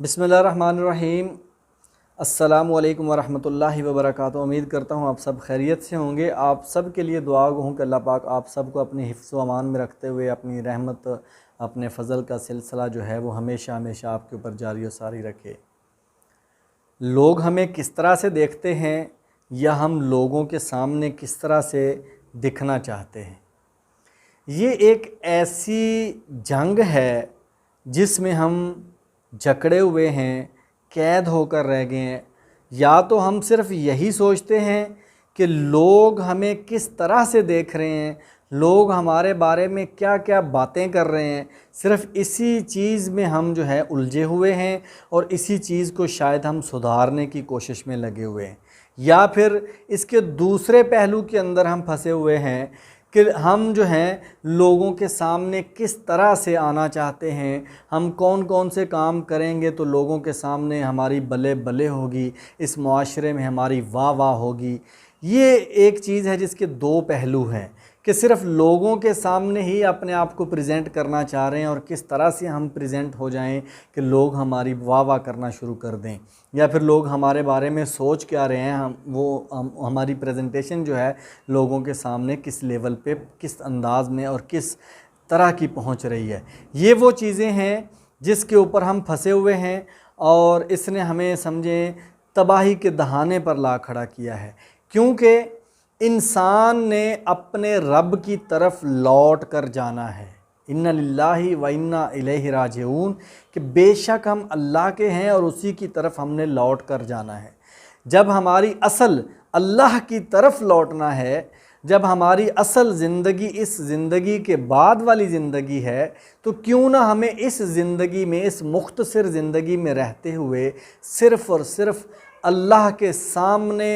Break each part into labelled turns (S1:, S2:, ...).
S1: बिस्मिल्लाहिर्रहमानिर्रहीम। अस्सलामु अलैकुम वरहमतुल्लाहि वबरकातुहू। उम्मीद करता हूँ आप सब खैरियत से होंगे। आप सब के लिए दुआ हूँ कि अल्लाह पाक आप सबको अपनी हिफ्ज़ व अमान में रखते हुए अपनी रहमत, अपने फ़ज़ल का सिलसिला जो है वो हमेशा हमेशा आपके ऊपर जारी व सारी रखे। लोग हमें किस तरह से देखते हैं या हम लोगों के सामने किस तरह से दिखना चाहते हैं, ये एक ऐसी जंग है जिसमें हम जकड़े हुए हैं, कैद होकर रह गए हैं। या तो हम सिर्फ यही सोचते हैं कि लोग हमें किस तरह से देख रहे हैं, लोग हमारे बारे में क्या क्या बातें कर रहे हैं, सिर्फ इसी चीज़ में हम जो है उलझे हुए हैं और इसी चीज़ को शायद हम सुधारने की कोशिश में लगे हुए हैं। या फिर इसके दूसरे पहलू के अंदर हम फंसे हुए हैं कि हम जो हैं लोगों के सामने किस तरह से आना चाहते हैं, हम कौन कौन से काम करेंगे तो लोगों के सामने हमारी बले बले होगी, इस मुआशरे में हमारी वाह वाह होगी। ये एक चीज़ है जिसके दो पहलू हैं कि सिर्फ लोगों के सामने ही अपने आप को प्रेजेंट करना चाह रहे हैं और किस तरह से हम प्रेजेंट हो जाएं कि लोग हमारी वाह वाह करना शुरू कर दें, या फिर लोग हमारे बारे में सोच क्या रहे हैं, हमारी प्रेजेंटेशन जो है लोगों के सामने किस लेवल पे, किस अंदाज में और किस तरह की पहुंच रही है। ये वो चीज़ें हैं जिसके ऊपर हम फंसे हुए हैं और इसने हमें समझें तबाही के दहाने पर ला खड़ा किया है, क्योंकि इंसान ने अपने रब की तरफ लौट कर जाना है। इन्ना लिल्लाहि व इन्ना इलैहि राजिऊन, कि बेशक हम अल्लाह के हैं और उसी की तरफ हमने लौट कर जाना है। जब हमारी असल अल्लाह की तरफ लौटना है, जब हमारी असल ज़िंदगी इस ज़िंदगी के बाद वाली ज़िंदगी है, तो क्यों ना हमें इस ज़िंदगी में, इस मुख्तसर ज़िंदगी में रहते हुए सिर्फ़ और सिर्फ अल्लाह के सामने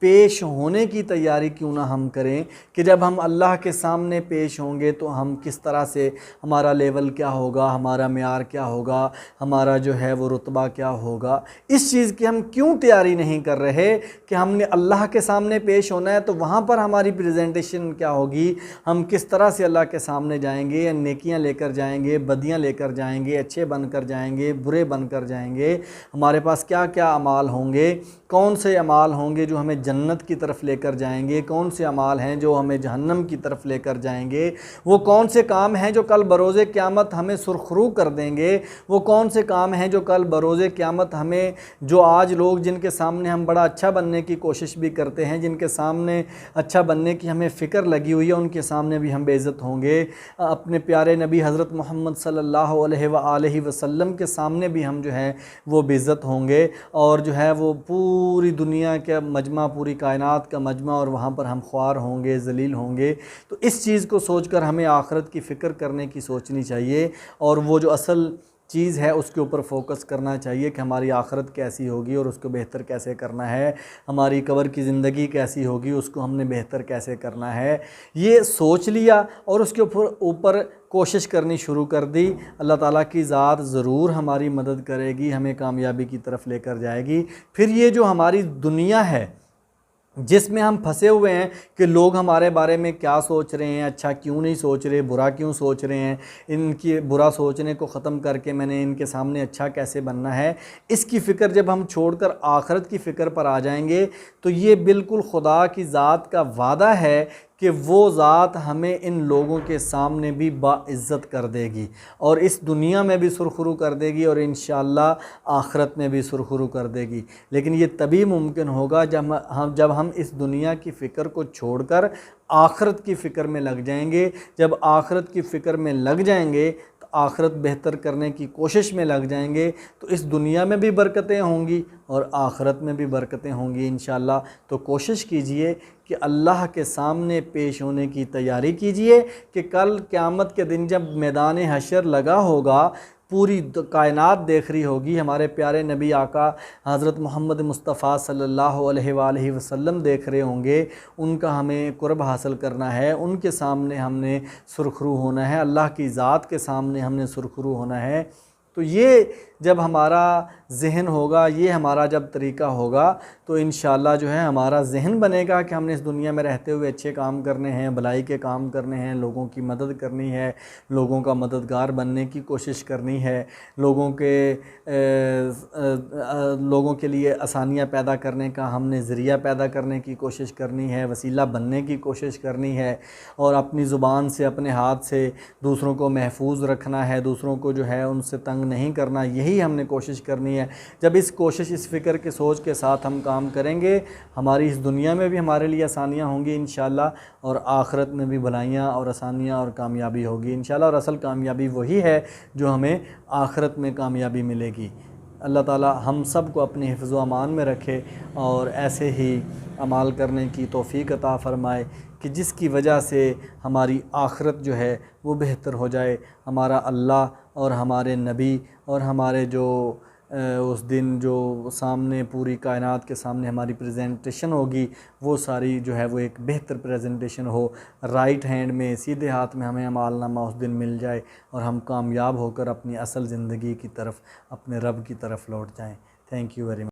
S1: पेश होने की तैयारी क्यों ना हम करें कि जब हम अल्लाह के सामने पेश होंगे तो हम किस तरह से, हमारा लेवल क्या होगा, हमारा मेयार क्या होगा, हमारा जो है वो रुतबा क्या होगा। इस चीज़ की हम क्यों तैयारी नहीं कर रहे कि हमने अल्लाह के सामने पेश होना है तो वहाँ पर हमारी प्रेजेंटेशन क्या होगी, हम किस तरह से अल्लाह के सामने जाएंगे, या नेकियां लेकर जाएंगे, बदियां लेकर जाएंगे, अच्छे बनकर जाएंगे, बुरे बनकर जाएंगे, हमारे पास क्या क्या अमाल होंगे, कौन से अमाल होंगे जो हमें जन्नत की तरफ लेकर जाएंगे, कौन से अमाल हैं जो हमें जहन्नम की तरफ लेकर जाएंगे, वो कौन से काम हैं जो कल बरोज़े क़यामत हमें सुरखरू कर देंगे, वो कौन से काम हैं जो कल बरोज़े क़यामत हमें, जो आज लोग जिनके सामने हम बड़ा अच्छा बनने की कोशिश भी करते हैं, जिनके सामने अच्छा बनने की हमें फ़िक्र लगी हुई है, उनके सामने भी हम बेइज्जत होंगे। अपने प्यारे नबी हज़रत मोहम्मद सल्लल्लाहु अलैहि वसल्लम के सामने भी हम जो है वो बेइज्जत होंगे, और जो है वो पूरी दुनिया का मजमा, पूरी कायनात का मजमा, और वहाँ पर हम ख्वार होंगे, जलील होंगे। तो इस चीज़ को सोचकर हमें आखिरत की फ़िक्र करने की सोचनी चाहिए, और वो जो असल चीज़ है उसके ऊपर फोकस करना चाहिए कि हमारी आखिरत कैसी होगी और उसको बेहतर कैसे करना है, हमारी कब्र की ज़िंदगी कैसी होगी, उसको हमने बेहतर कैसे करना है। ये सोच लिया और उसके ऊपर कोशिश करनी शुरू कर दी, अल्लाह ताला की ज़ात ज़रूर हमारी मदद करेगी, हमें कामयाबी की तरफ लेकर जाएगी। फिर ये जो हमारी दुनिया है जिसमें हम फंसे हुए हैं कि लोग हमारे बारे में क्या सोच रहे हैं, अच्छा क्यों नहीं सोच रहे, बुरा क्यों सोच रहे हैं, इनकी बुरा सोचने को ख़त्म करके मैंने इनके सामने अच्छा कैसे बनना है, इसकी फ़िक्र जब हम छोड़कर आखिरत की फ़िक्र पर आ जाएंगे तो ये बिल्कुल खुदा की ज़ात का वादा है कि वो ज़ात हमें इन लोगों के सामने भी बाइज़्ज़त कर देगी, और इस दुनिया में भी सुरखरू कर देगी, और इंशाअल्लाह आखिरत में भी सुरखरू कर देगी। लेकिन ये तभी मुमकिन होगा जब हम इस दुनिया की फ़िक्र को छोड़कर आखिरत की फ़िक्र में लग जाएंगे। जब आखिरत की फ़िक्र में लग जाएंगे, आखिरत बेहतर करने की कोशिश में लग जाएंगे, तो इस दुनिया में भी बरकतें होंगी और आखिरत में भी बरकतें होंगी इंशाअल्लाह। तो कोशिश कीजिए कि अल्लाह के सामने पेश होने की तैयारी कीजिए कि कल क़यामत के दिन जब मैदान हशर लगा होगा, पूरी कायनात देख रही होगी, हमारे प्यारे नबी आका हज़रत मोहम्मद मुस्तफ़ा सल्लल्लाहु अलैहि वसल्लम देख रहे होंगे, उनका हमें कुर्ब हासिल करना है, उनके सामने हमने सुरखरू होना है, अल्लाह की ज़ात के सामने हमने सुरखरू होना है। तो ये जब हमारा ज़हन होगा, ये हमारा जब तरीक़ा होगा, तो इंशाअल्लाह जो है हमारा ज़हन बनेगा कि हमने इस दुनिया में रहते हुए अच्छे काम करने हैं, भलाई के काम करने हैं, लोगों की मदद करनी है, लोगों का मददगार बनने की कोशिश करनी है, लोगों के लिए आसानियाँ पैदा करने का हमने ज़रिया पैदा करने की कोशिश करनी है, वसीला बनने की कोशिश करनी है, और अपनी ज़ुबान से, अपने हाथ से दूसरों को महफूज रखना है, दूसरों को जो है उनसे तंग नहीं करना, यही हमने कोशिश करनी है। जब इस कोशिश, इस फ़िक्र के सोच के साथ हम काम करेंगे, हमारी इस दुनिया में भी हमारे लिए आसानियाँ होंगी इंशाअल्लाह, और आखिरत में भी भलाइयाँ और आसानियाँ और कामयाबी होगी इंशाअल्लाह। और असल कामयाबी वही है जो हमें आखिरत में कामयाबी मिलेगी। अल्लाह ताला हम सब को अपने हिफ्ज़ व अमान में रखे और ऐसे ही अमाल करने की तौफ़ीक़ अता फ़रमाए कि जिसकी वजह से हमारी आखिरत जो है वो बेहतर हो जाए। हमारा अल्लाह और हमारे नबी और हमारे जो उस दिन जो सामने पूरी कायनात के सामने हमारी प्रेजेंटेशन होगी, वो सारी जो है वो एक बेहतर प्रेजेंटेशन हो, राइट हैंड में, सीधे हाथ में हमें अमालनामा उस दिन मिल जाए और हम कामयाब होकर अपनी असल ज़िंदगी की तरफ, अपने रब की तरफ लौट जाएं। Thank you very much.